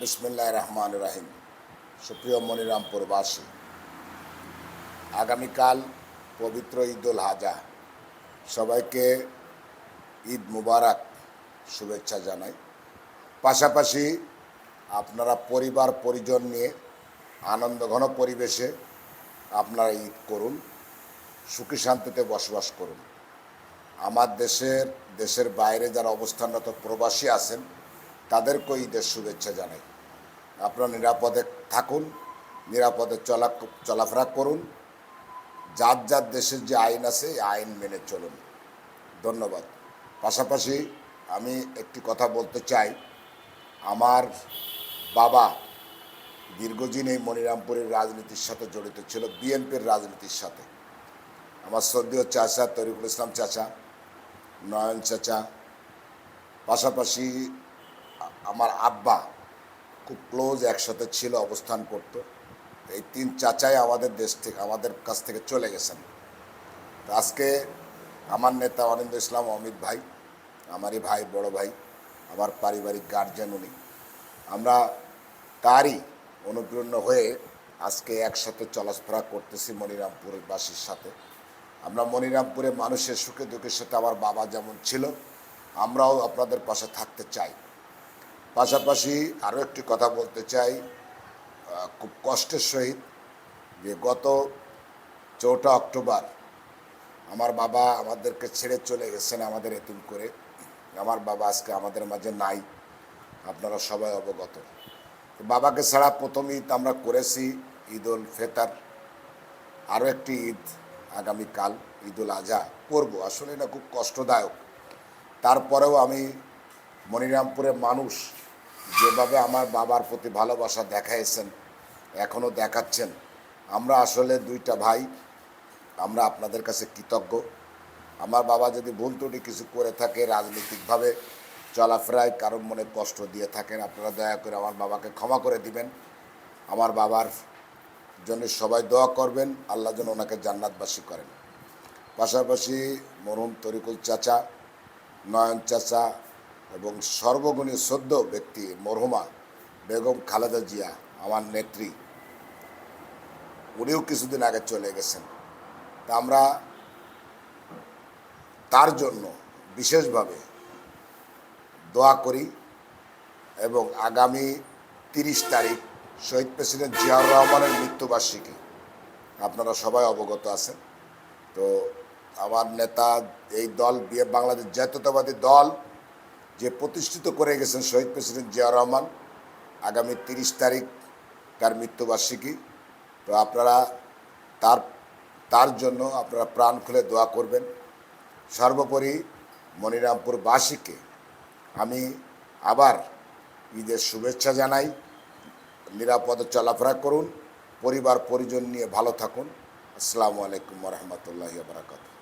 বিসমিল্লাহির রহমানির রহিম। সুপ্রিয় মনিরামপুরবাসী, আগামীকাল পবিত্র ঈদুল আজহা। সবাইকে ঈদ মুবারক শুভেচ্ছা জানাই। পাশাপাশি আপনারা পরিবার পরিজন নিয়ে আনন্দঘন পরিবেশে আপনারা ঈদ করুন, সুখী শান্তিতে বসবাস করুন। আমার দেশের বাইরে যারা অবস্থানরত প্রবাসী আছেন তাদেরকেও ঈদের শুভেচ্ছা জানাই। আপনারা নিরাপদে থাকুন, নিরাপদে চলাফেরা করুন। যার যার দেশের যে আইন আছে এই আইন মেনে চলুন। ধন্যবাদ। পাশাপাশি আমি একটি কথা বলতে চাই। আমার বাবা দীর্ঘদিন এই মনিরামপুরের রাজনীতির সাথে জড়িত ছিল, বিএনপির রাজনীতির সাথে। আমার শ্রদ্ধেয় চাচা তরিকুল ইসলাম চাচা, নয়ন চাচা, পাশাপাশি আমার আব্বা খুব ক্লোজ একসাথে ছিল, অবস্থান করত। এই তিন চাচাই আমাদের কাছ থেকে চলে গেছেন। তো আজকে আমার নেতা অনিন্দ ইসলাম অমিত ভাই, আমারই ভাই, বড় ভাই, আমার পারিবারিক গার্জেন উনি। আমরা তারই অনুপ্রেরণা হয়ে আজকে একসাথে চলাফেরা করতেছি মনিরামপুরের বাসীর সাথে। আমরা মনিরামপুরে মানুষের সুখে দুঃখের সাথে আমার বাবা যেমন ছিল, আমরাও আপনাদের পাশে থাকতে চাই। পাশাপাশি আরও একটি কথা বলতে চাই, খুব কষ্টের সহিত যে গত 4 অক্টোবর আমার বাবা আমাদেরকে ছেড়ে চলে গেছেন, আমাদের এতিম করে। আমার বাবা আজকে আমাদের মাঝে নাই, আপনারা সবাই অবগত। বাবাকে ছাড়া প্রথম ঈদ আমরা করেছি ঈদুল ফিতর। আরও একটি ঈদ আগামীকাল ঈদুল আজহা করব। আসলে এটা খুব কষ্টদায়ক। তারপরেও আমি মনিরামপুরের মানুষ যেভাবে আমার বাবার প্রতি ভালোবাসা দেখাইছেন, এখনও দেখাচ্ছেন, আমরা আসলে দুইটা ভাই, আমরা আপনাদের কাছে কৃতজ্ঞ। আমার বাবা যদি ভুল ত্রুটি কিছু করে থাকে, রাজনৈতিকভাবে চলাফেরায় কারণ মনে কষ্ট দিয়ে থাকেন, আপনারা দয়া করে আমার বাবাকে ক্ষমা করে দিবেন। আমার বাবার জন্য সবাই দোয়া করবেন, আল্লাহ যেন ওনাকে জান্নাতবাসী করেন। পাশাপাশি মরহুম তরিকুল চাচা, নয়ন চাচা এবং সর্বগুণী শ্রদ্ধ ব্যক্তি মরহুমা বেগম খালেদা জিয়া, আমার নেত্রী, উনিও কিছুদিন আগে চলে গেছেন। তা আমরা তার জন্য বিশেষভাবে দোয়া করি। এবং আগামী 30 তারিখ শহীদ প্রেসিডেন্ট জিয়াউর রহমানের মৃত্যুবার্ষিকী, আপনারা সবাই অবগত আছেন। তো আমার নেতা, এই দল বাংলাদেশ জাতীয়তাবাদী দল যে প্রতিষ্ঠিত করে গেছেন শহীদ প্রেসিডেন্ট জিয়াউর রহমান, আগামী 30 তারিখ তার মৃত্যুবার্ষিকী। তো আপনারা তার জন্য আপনারা প্রাণ খুলে দোয়া করবেন। সর্বোপরি মনিরামপুরবাসীকে আমি আবার ঈদের শুভেচ্ছা জানাই। নিরাপদে চলাফেরা করুন, পরিবার পরিজন নিয়ে ভালো থাকুন। আসসালামু আলাইকুম ওয়া রাহমাতুল্লাহি ওয়া বারাকাতুহু।